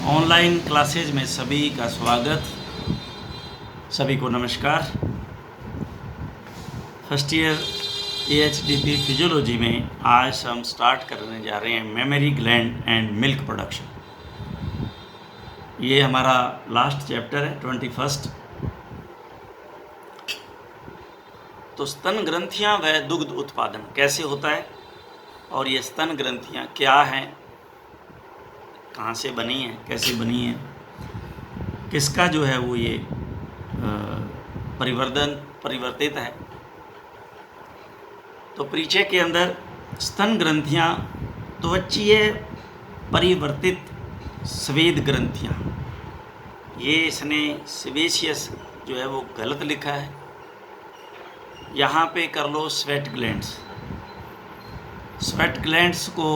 Online classes में सभी का स्वागत। सभी को नमस्कार। फर्स्ट ईयर AHDP फिजियोलॉजी में आज हम स्टार्ट करने जा रहे हैं memory gland and milk production. ये हमारा लास्ट चैप्टर है 21st। तो स्तन ग्रंथियां व दुग्ध उत्पादन कैसे होता है और ये स्तन ग्रंथियां क्या हैं, कहाँ से बनी है, कैसे बनी है, किसका जो है वो ये परिवर्तित है। तो परिचय के अंदर स्तन ग्रंथियाँ त्वचीय परिवर्तित स्वेद ग्रंथियाँ, ये इसने सेबेशियस जो है वो गलत लिखा है। यहाँ पे कर लो स्वेट ग्लैंड्स। स्वेट ग्लैंड्स को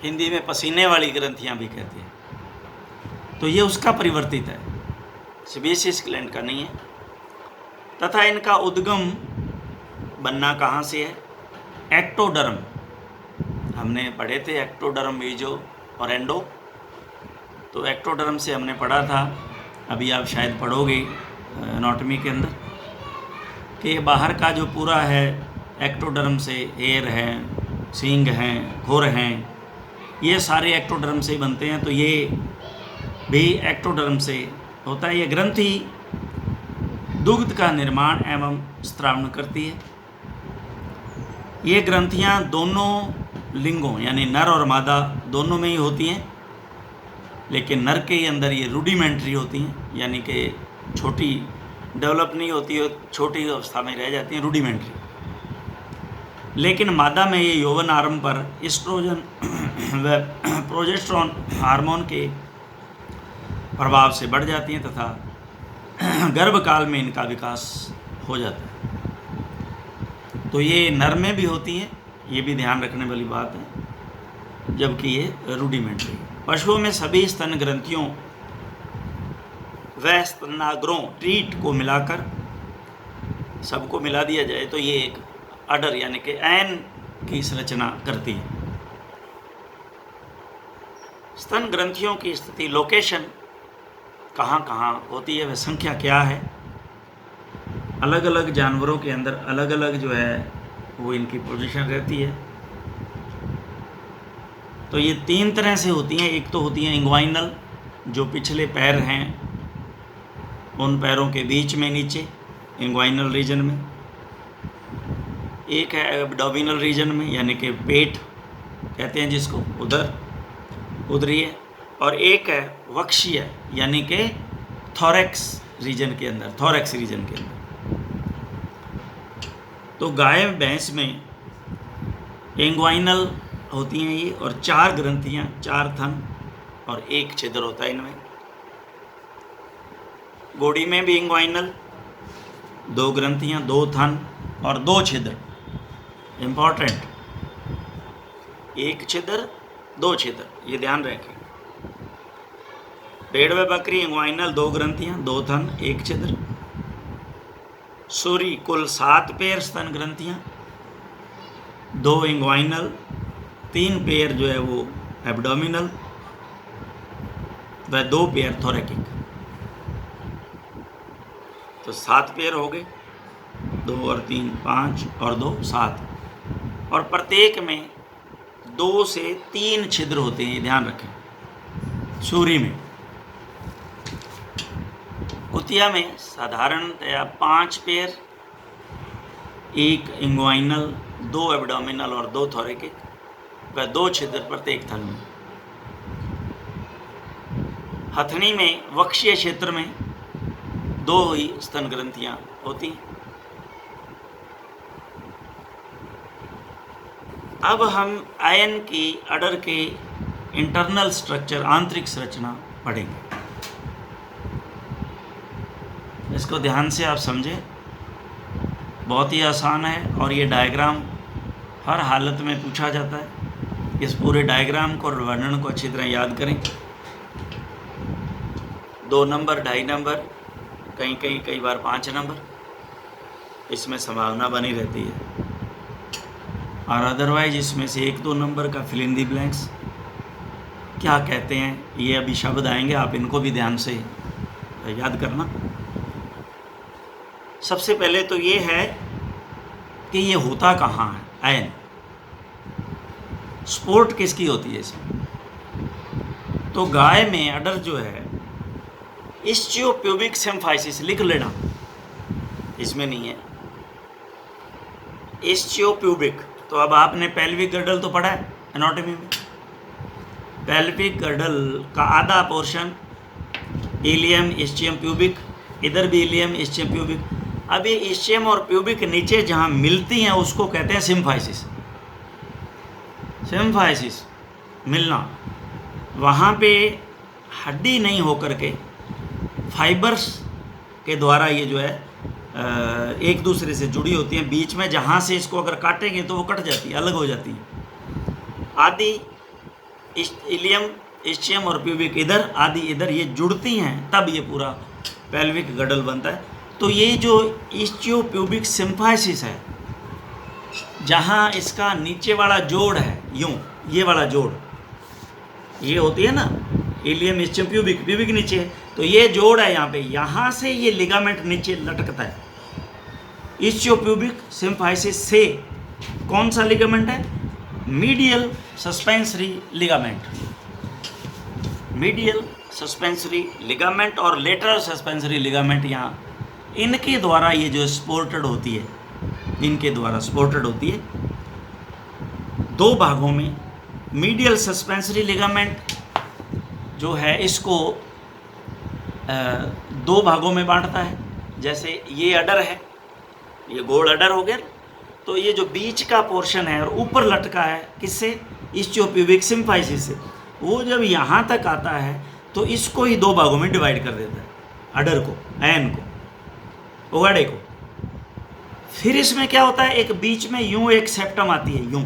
हिंदी में पसीने वाली ग्रंथियाँ भी कहते हैं। तो ये उसका परिवर्तित है, सेबेशियस ग्लैंड का नहीं है। तथा इनका उद्गम बनना कहाँ से है? एक्टोडर्म। हमने पढ़े थे एक्टोडर्म, मीजो और एंडो। तो एक्टोडर्म से हमने पढ़ा था, अभी आप शायद पढ़ोगे एनाटॉमी के अंदर, कि बाहर का जो पूरा है एक्टोडर्म से हेयर हैं, सींग हैं, खुर हैं, ये सारे एक्टोडर्म से बनते हैं। तो ये भी एक्टोडर्म से होता है। ये ग्रंथि दुग्ध का निर्माण एवं स्त्रावण करती है। ये ग्रंथियाँ दोनों लिंगों यानी नर और मादा दोनों में ही होती हैं, लेकिन नर के अंदर ये रूडिमेंट्री होती हैं, यानी कि छोटी डेवलप नहीं होती है, छोटी अवस्था में रह जाती हैं, रूडिमेंट्री। लेकिन मादा में ये यौवन आरंभ पर एस्ट्रोजन व प्रोजेस्टेरोन हार्मोन के प्रभाव से बढ़ जाती हैं तथा गर्भकाल में इनका विकास हो जाता है। तो ये नर में भी होती हैं, ये भी ध्यान रखने वाली बात है, जबकि ये रूडिमेंट्री। पशुओं में सभी स्तन ग्रंथियों व स्तनाग्रों ट्रीट को मिलाकर सबको मिला दिया जाए तो ये एक अडर यानी कि एन की संरचना करती है। स्तन ग्रंथियों की स्थिति, लोकेशन कहाँ कहाँ होती है, वह संख्या क्या है, अलग अलग जानवरों के अंदर अलग अलग जो है वो इनकी पोजीशन रहती है। तो ये 3 तरह से होती हैं। एक तो होती हैं इंग्वाइनल, जो पिछले पैर हैं उन पैरों के बीच में नीचे इंग्वाइनल रीजन में। एक है एब्डोमिनल रीजन में, यानी कि पेट कहते हैं जिसको, उधर उधरी है। और एक है वक्षीय, यानी कि थोरैक्स रीजन के अंदर, थोरैक्स रीजन के अंदर। तो गाय भैंस में इंग्वाइनल होती हैं ये, और 4 ग्रंथियाँ, 4 थन और 1 छिद्र होता है इनमें। घोड़ी में भी इंग्वाइनल, 2 ग्रंथियाँ, 2 थन और 2 छिद्र। इम्पॉर्टेंट, 1 छिद्र 2 छिद्र, ये ध्यान रखें। भेड़ व बकरी इंग्वाइनल, 2 ग्रंथियाँ, 2 थन, 1 छिद्र। सूरी कुल 7 पेयर स्तन ग्रंथियाँ, 2 इंग्वाइनल, 3 पेयर जो है वो एब्डोमिनल व 2 पेयर थोरैकिक। तो 7 पेयर हो गए, 2 और 3 5 और 2 7। और प्रत्येक में 2 से 3 छिद्र होते हैं, ये ध्यान रखें। सूरी में, कुतिया में साधारणतया 5 पेयर, 1 इंग्वाइनल, 2 एब्डोमिनल और 2 थोरैकिक व 2 छिद्र प्रत्येक थन में। हथनी में वक्षीय क्षेत्र में 2 ही स्तन ग्रंथियाँ होती हैं। अब हम आयन की अडर के इंटरनल स्ट्रक्चर, आंतरिक संरचना पढ़ेंगे। इसको ध्यान से आप समझें, बहुत ही आसान है और ये डायग्राम हर हालत में पूछा जाता है। इस पूरे डायग्राम को और वर्णन को अच्छी तरह याद करें। 2 नंबर, 2.5 नंबर, कई बार 5 नंबर, इसमें संभावना बनी रहती है। और अदरवाइज इसमें से 1-2 नंबर का फिल इन दी ब्लैंक्स क्या कहते हैं, ये अभी शब्द आएंगे, आप इनको भी ध्यान से याद करना। सबसे पहले तो ये है कि ये होता कहाँ है। आयन स्पोर्ट किसकी होती है इसमें? तो गाय में अडर जो है इस्चियोप्यूबिक सिम्फाइसिस, लिख लेना, इसमें नहीं है इस्चियोप्यूबिक। तो अब आपने पेल्विक गर्डल तो पढ़ा है एनाटॉमी में। पेल्विक गर्डल का आधा पोर्शन इलियम इस्चियम प्यूबिक, इधर भी इलियम इस्चियम प्यूबिक। अब ये इस्चियम और प्यूबिक नीचे जहाँ मिलती हैं उसको कहते हैं सिम्फाइसिस। सिम्फाइसिस मिलना, वहाँ पे हड्डी नहीं होकर के फाइबर्स के द्वारा ये जो है एक दूसरे से जुड़ी होती हैं। बीच में जहाँ से इसको अगर काटेंगे तो वो कट जाती है, अलग हो जाती है। आदि इलियम इस्चियम और प्यूबिक इधर, आदि इधर, ये जुड़ती हैं, तब ये पूरा पेल्विक गर्डल बनता है। तो ये जो इस्चियोप्यूबिक सिम्फाइसिस है, जहाँ इसका नीचे वाला जोड़ है, यूँ ये वाला जोड़, ये होती है ना इलियम इस्चियम प्यूबिक, प्यूबिक नीचे है, तो ये जोड़ है यहाँ पे, यहाँ से ये लिगामेंट नीचे लटकता है। इस्चियोप्यूबिक सिम्फाइसिस से कौन सा लिगामेंट है? Medial suspensory ligament, medial suspensory ligament और लेटरल सस्पेंसरी लिगामेंट, यहाँ इनके द्वारा ये जो सपोर्टेड होती है, इनके द्वारा सपोर्टेड होती है दो भागों में। मीडियल सस्पेंसरी लिगामेंट जो है इसको दो भागों में बांटता है। जैसे ये अडर है, ये गोल अडर हो गया, तो ये जो बीच का पोर्शन है और ऊपर लटका है किससे? इस्चियोप्यूबिक सिम्फाइसिस से। वो जब यहाँ तक आता है तो इसको ही दो भागों में डिवाइड कर देता है, अडर को, आयन को, ओगाडे को। फिर इसमें क्या होता है, एक बीच में यूं एक सेप्टम आती है, यूं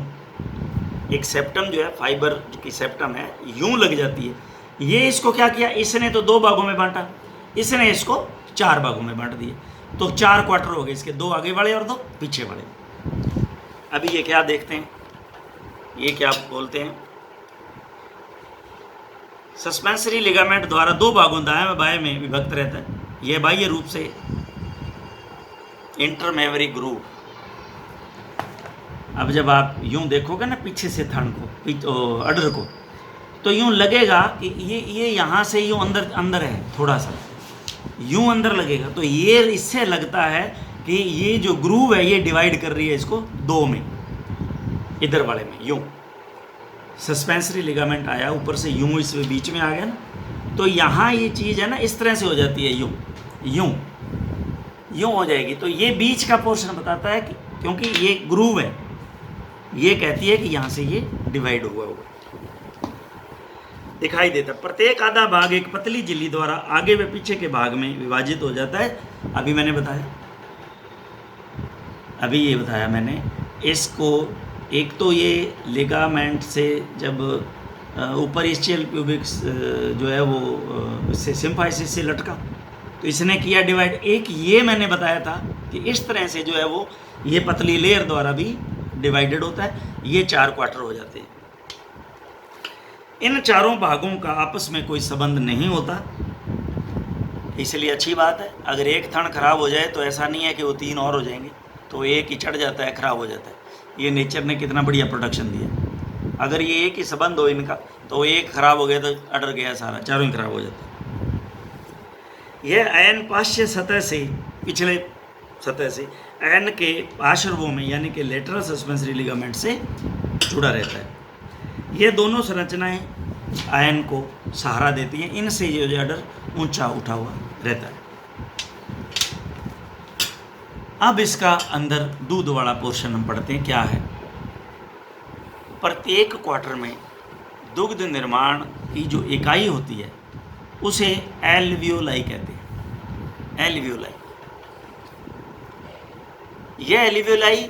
एक सेप्टम जो है, फाइबर की सेप्टम है, यूं लग जाती है। ये इसको क्या किया, इसने तो दो भागों में बांटा, इसने इसको चार भागों में बांट दिए। तो चार क्वार्टर हो गए इसके, दो आगे वाले और दो पीछे वाले। अभी ये क्या देखते हैं, ये क्या बोलते हैं, सस्पेंसरी लिगामेंट द्वारा दो भागों दाएं में बाएं में विभक्त रहता है। यह बाह्य रूप से इंटरमेमरी ग्रूव। अब जब आप यूं देखोगे ना पीछे से थन को, अडर को, तो यूं लगेगा कि ये यहाँ से यूं अंदर अंदर है, थोड़ा सा यूं अंदर लगेगा। तो ये इससे लगता है कि ये जो ग्रूव है ये डिवाइड कर रही है इसको दो में, इधर वाले में यूं सस्पेंसरी लिगामेंट आया, ऊपर से यूं इस बीच में आ गया ना, तो यहाँ ये चीज़ है ना इस तरह से हो जाती है, यूं यूं यूं हो जाएगी। तो ये बीच का पोर्शन बताता है कि क्योंकि ये ग्रूव है, ये कहती है कि यहाँ से ये डिवाइड हुआ होगा, दिखाई देता। प्रत्येक आधा भाग एक पतली झिल्ली द्वारा आगे व पीछे के भाग में विभाजित हो जाता है। अभी मैंने बताया, अभी ये बताया मैंने इसको। एक तो ये लिगामेंट से जब ऊपर इस्चियल प्यूबिक जो है वो से सिम्फाइसिस से लटका तो इसने किया डिवाइड। एक ये मैंने बताया था कि इस तरह से जो है वो ये पतली लेयर द्वारा भी डिवाइडेड होता है। ये चार क्वार्टर हो जाते हैं। इन चारों भागों का आपस में कोई संबंध नहीं होता, इसलिए अच्छी बात है। अगर एक थन खराब हो जाए तो ऐसा नहीं है कि वो तीन और हो जाएंगे, तो एक ही चढ़ जाता है, खराब हो जाता है। ये नेचर ने कितना बढ़िया प्रोडक्शन दिया। अगर ये एक ही संबंध हो इनका तो एक खराब हो गया तो अडर गया सारा, चारों ही खराब हो जाता है। यह आयन पार्श्व सतह से, पिछले सतह से आयन के पार्श्वों में यानी कि लेटरल सस्पेंसरी लिगामेंट से जुड़ा रहता है। ये दोनों संरचनाएं आयन को सहारा देती हैं, इनसे ये जो अडर ऊंचा उठा हुआ रहता है। अब इसका अंदर दूध वाला पोर्शन हम पढ़ते हैं, क्या है। प्रत्येक क्वार्टर में दुग्ध निर्माण की जो इकाई होती है उसे एल्वियोलाई कहते हैं, एल्वियोलाई। यह एल्वियोलाई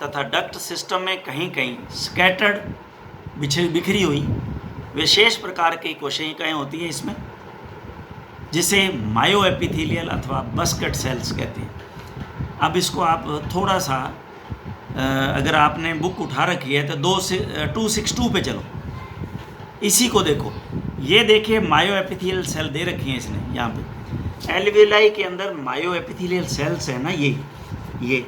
तथा डक्ट सिस्टम में कहीं कहीं स्कैटर्ड बिखरी हुई विशेष प्रकार की कोशिकाएं होती हैं इसमें, जिसे मायो एपिथेलियल अथवा बस्केट सेल्स कहते हैं। अब इसको आप थोड़ा सा अगर आपने बुक उठा रखी है तो 262 पे चलो, इसी को देखो, ये देखिए मायो एपिथेलियल सेल दे रखी हैं इसने यहाँ पे, एल्वियोलाई के अंदर मायो एपिथेलियल सेल्स है ना, ये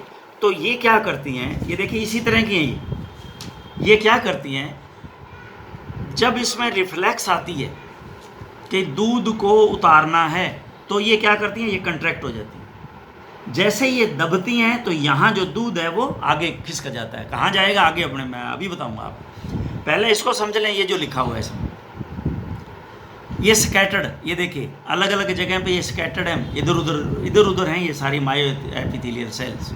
तो ये क्या करती हैं, ये देखिए इसी तरह की हैं ये क्या करती हैं, जब इसमें रिफ्लेक्स आती है कि दूध को उतारना है तो ये क्या करती हैं, ये कंट्रैक्ट हो जाती हैं। जैसे ये दबती हैं तो यहाँ जो दूध है वो आगे खिसक जाता है। कहाँ जाएगा आगे अपने, मैं अभी बताऊंगा आपको, पहले इसको समझ लें। ये जो लिखा हुआ है इसमें, ये स्कैटर्ड, ये देखिए अलग अलग जगह पे ये स्कैटर्ड है, इधर उधर हैं ये सारी मायो एपिथेलियल सेल्स।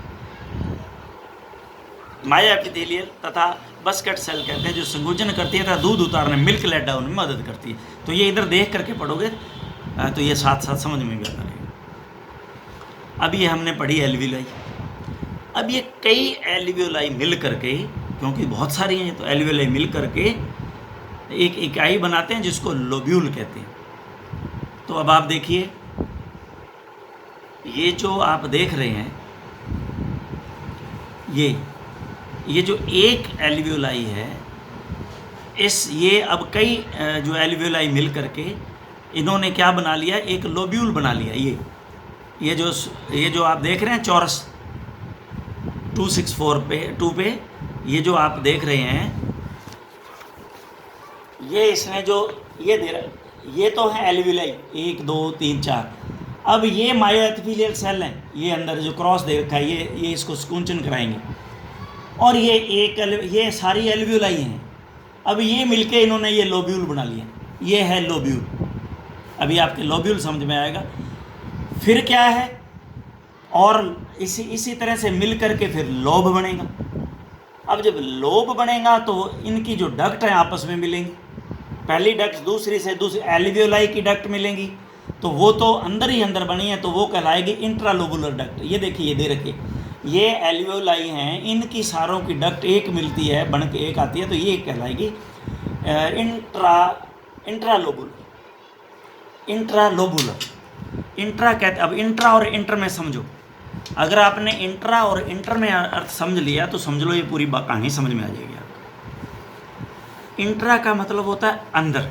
मायो एपिथेलियल तथा बस्केट सेल कहते हैं, जो संकुचन करती है तथा दूध उतारने, मिल्क लेट डाउन में मदद करती है। तो ये इधर देख करके पढ़ोगे तो ये साथ साथ समझ में भी आता रहेगा। अब ये हमने पढ़ी एल्वियोलाई। अब ये कई एल्वियोलाई मिल करके, क्योंकि बहुत सारी हैं तो एल्वियोलाई मिल करके एक इकाई बनाते हैं जिसको लोब्यूल कहते हैं। तो अब आप देखिए, ये जो आप देख रहे हैं, ये जो एक एल्वियोलाई है, ये अब कई जो एल्वियोलाई मिल करके इन्होंने क्या बना लिया, एक लोब्यूल बना लिया। ये जो आप देख रहे हैं चौरस 264 पे ये जो आप देख रहे हैं, ये इसने जो ये दे रहा, ये तो है एल्वियोलाई 1 2 3 4। अब ये मायो एपिथेलियल सेल हैं, ये अंदर जो क्रॉस दे रखा है, ये इसको स्कुंचन कराएंगे, और ये सारी एल्वियोलाई हैं। अब ये मिलके इन्होंने ये लोब्यूल बना लिया, ये है लोब्यूल। अभी आपके लोब्यूल समझ में आएगा। फिर क्या है, और इसी तरह से मिल करके फिर लोब बनेगा। अब जब लोब बनेगा तो इनकी जो डक्ट हैं आपस में मिलेंगी, पहली डक्ट दूसरी से दूसरी एल्वियोलाई की डक्ट मिलेंगी, तो वो तो अंदर ही अंदर बनी है, तो वो कहलाएगी इंट्रालोबुलर डक्ट। ये देखिए, ये दे रखिए, ये एल्वियोलाई हैं, इनकी सारों की डक्ट एक मिलती है, बन के एक आती है, तो ये कहलाएगी इंट्रालोबुलर। इंट्रा कहते, अब इंट्रा और इंटर में समझो। अगर आपने इंट्रा और इंटर में अर्थ समझ लिया तो समझ लो ये पूरी कहानी समझ में आ जाएगी आपको। इंट्रा का मतलब होता है अंदर,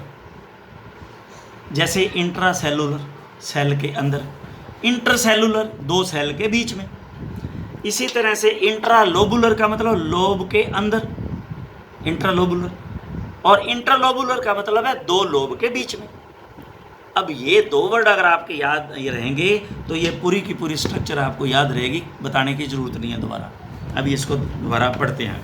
जैसे इंट्रा सेलुलर सेल के अंदर, इंटर सेलुलर 2 सेल के बीच में। इसी तरह से इंट्रालोबुलर का मतलब लोब के अंदर, इंट्रालोबुलर, और इंटरलोबुलर का मतलब है 2 लोब के बीच में। अब ये 2 वर्ड अगर आपके याद ये रहेंगे तो ये पूरी की पूरी स्ट्रक्चर आपको याद रहेगी, बताने की ज़रूरत नहीं है दोबारा। अभी इसको दोबारा पढ़ते हैं।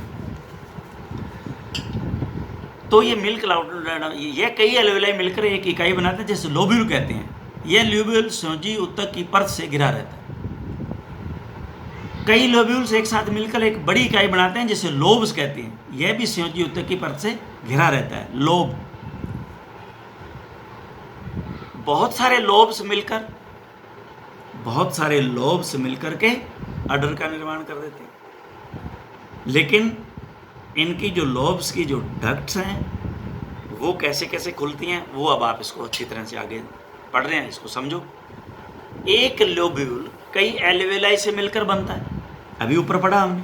तो ये मिल्क लाउड, ये कई एल्वियोलाई मिलकर एक इकाई बनाते हैं जिसे लोब्यूल कहते हैं। यह लोब्यूल संयोजी ऊतक की परत से घिरा रहता है। कई लोब्यूल्स एक साथ मिलकर एक बड़ी इकाई बनाते हैं जिसे लोब्स कहते हैं। यह भी संयोजी ऊतक की परत से घिरा रहता है, लोब। बहुत सारे लोब्स मिलकर के अडर का निर्माण कर देते हैं, लेकिन इनकी जो लोब्स की जो डक्ट्स हैं वो कैसे कैसे खुलती हैं, वो अब आप इसको अच्छी तरह से आगे पढ़ रहे हैं, इसको समझो। एक लोब्यूल कई एल्वियोलाई से मिलकर बनता है। अभी ऊपर पढ़ा हमने,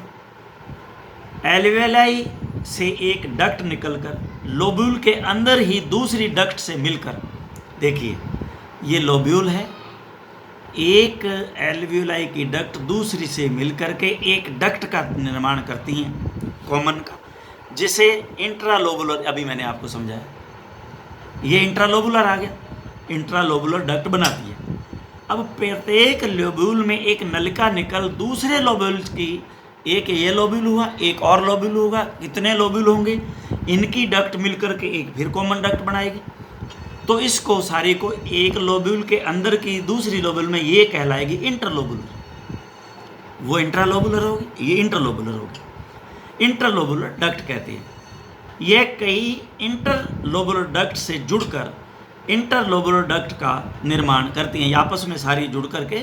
एल्वियोलाई से एक डक्ट निकलकर लोब्यूल के अंदर ही दूसरी डक्ट से मिलकर, देखिए ये लोब्यूल है, एक एल्वियोलाई की डक्ट दूसरी से मिलकर के एक डक्ट का निर्माण करती हैं, कॉमन का, जिसे इंट्रालोबुलर, अभी मैंने आपको समझाया, ये इंट्रालोबुलर आ गया, इंट्रालोबुलर डक्ट बनाती है। अब प्रत्येक लोब्यूल में एक नलिका निकल दूसरे लोब्यूल की, एक ये लोब्यूल हुआ, एक और लोब्यूल होगा, कितने लोब्यूल होंगे, इनकी डक्ट मिलकर के एक फिर कॉमन डक्ट बनाएगी। तो इसको सारे को एक लोब्यूल के अंदर की दूसरी लोब्यूल में ये कहलाएगी इंटरलोबुलर। वो इंट्रालोबुलर होगी, ये इंटरलोबुलर होगी। इंटरलोबुलर डक्ट कहते हैं। यह कई इंटरलोबुलर डक्ट से जुड़कर इंटरलोबुलर डक्ट का निर्माण करती हैं, आपस में सारी जुड़ करके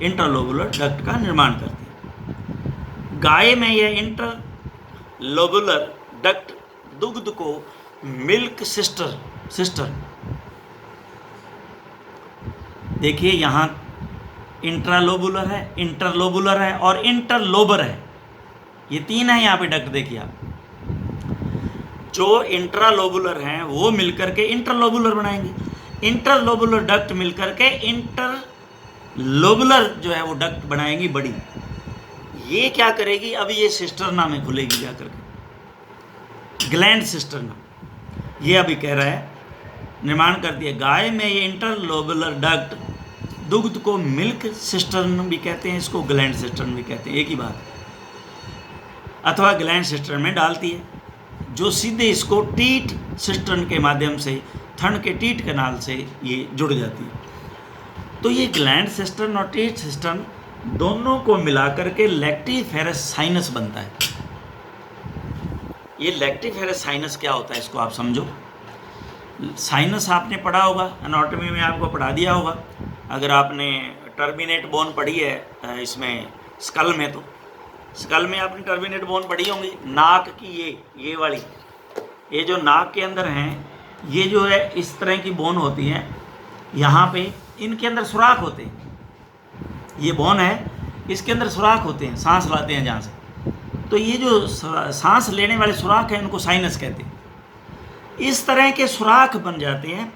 इंटरलोबुलर डक्ट का निर्माण करती हैं। गाय में यह इंटरलोबुलर डक्ट दुग्ध को मिल्क सिस्टर, देखिए यहाँ इंट्रालोबुलर है, इंटरलोबुलर है और इंटरलोबर है, ये 3 है यहाँ पे डक्ट। देखिए आप जो इंट्रालोबुलर हैं वो मिलकर के इंटरलोबुलर बनाएंगे, इंटरलोबुलर डक्ट मिलकर के इंटरलोबुलर जो है वो डक्ट बनाएंगी बड़ी। ये क्या करेगी, अभी ये सिस्टर्ना में खुलेगी जा करके, ग्लैंड सिस्टर्ना। ये अभी कह रहा है निर्माण करती है। गाय में ये इंटरलोबुलर डक्ट दुग्ध को मिल्क सिस्टर्न भी कहते हैं, इसको ग्लैंड सिस्टर्न भी कहते हैं, एक ही बात, अथवा ग्लैंड सिस्टर्न में डालती है, जो सीधे इसको टीट सिस्टर्न के माध्यम से थन के टीट कैनाल से ये जुड़ जाती है। तो ये ग्लैंड सिस्टर्न और टीट सिस्टर्न दोनों को मिलाकर के लैक्टिफेरस साइनस बनता है। ये लैक्टिफेरस साइनस क्या होता है, इसको आप समझो। साइनस आपने पढ़ा होगा, एनाटॉमी में आपको पढ़ा दिया होगा, अगर आपने टर्मिनेट बोन पढ़ी है इसमें स्कल में, तो स्कल में आपने टर्मिनेट बोन पढ़ी होंगी। नाक की ये वाली, ये जो नाक के अंदर हैं, ये जो है इस तरह की बोन होती हैं, यहाँ पे इनके अंदर सुराख होते हैं। ये बोन है, इसके अंदर सुराख होते हैं, सांस लाते हैं जहाँ से। तो ये जो सांस लेने वाले सुराख हैं, इनको साइनस कहते हैं। इस तरह के सुराख बन जाते हैं,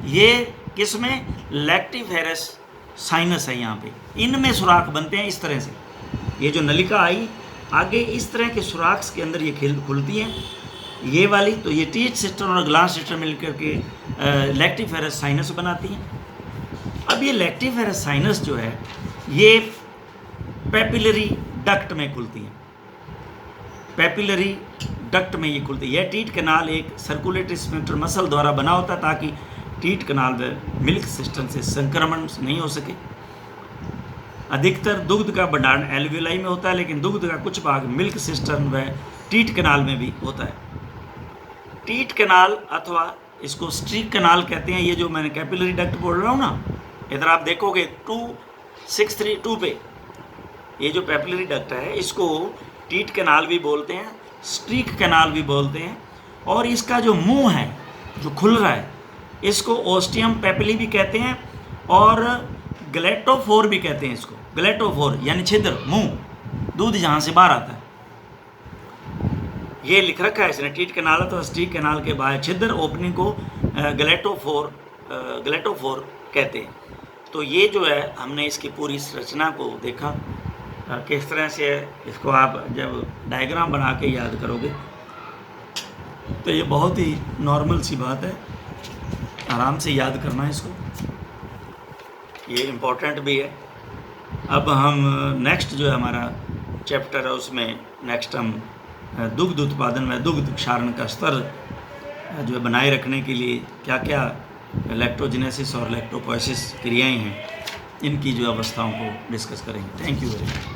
ये किस में, लैक्टिफेरस साइनस है यहाँ पे, इनमें सुराख बनते हैं इस तरह से। ये जो नलिका आई आगे, इस तरह के सुराख के अंदर ये खुलती हैं, ये वाली। तो ये टीट सिस्टम और ग्लास सिस्टम मिलकर के लैक्टिफेरस साइनस बनाती हैं। अब ये लैक्टिफेरस साइनस जो है ये पेपिलरी डक्ट में खुलती है, पेपिलरी डक्ट में ये खुलती है। यह टीट कैनाल एक सर्कुलेटरी स्फिंक्टर मसल द्वारा बना होता है ताकि टीट कैनाल में मिल्क सिस्टम से संक्रमण नहीं हो सके। अधिकतर दुग्ध का भंडारण एल्वियोलाई में होता है, लेकिन दुग्ध का कुछ भाग मिल्क सिस्टम व टीट कैनाल में भी होता है। टीट कैनाल अथवा इसको स्ट्रीक कैनाल कहते हैं। ये जो मैंने कैपिलरी डक्ट बोल रहा हूँ ना, इधर आप देखोगे 2632 पे, ये जो कैपिलरी डक्ट है इसको टीट कैनाल भी बोलते हैं, स्ट्रीक कैनाल भी बोलते हैं। और इसका जो मुंह है जो खुल रहा है, इसको ओस्टियम पेपिली भी कहते हैं और ग्लेटोफोर भी कहते हैं। इसको ग्लेटोफोर यानी छिद्र, मुंह, दूध जहाँ से बाहर आता है। ये लिख रखा है इसने, टीट कैनाल तो स्ट्रीक कैनाल के बाहर छिद्र ओपनिंग को ग्लेटोफोर कहते हैं। तो ये जो है हमने इसकी पूरी संरचना को देखा, किस तरह से इसको आप जब डायग्राम बना के याद करोगे तो ये बहुत ही नॉर्मल सी बात है, आराम से याद करना है इसको, ये इम्पोर्टेंट भी है। अब हम नेक्स्ट जो है हमारा चैप्टर है उसमें नेक्स्ट हम दुग्ध उत्पादन में दुग्ध क्षारण का स्तर जो है बनाए रखने के लिए क्या क्या लैक्टोजेनेसिस और लैक्टोपोएसिस क्रियाएं हैं, इनकी जो अवस्थाओं को डिस्कस करेंगे। Thank you very much.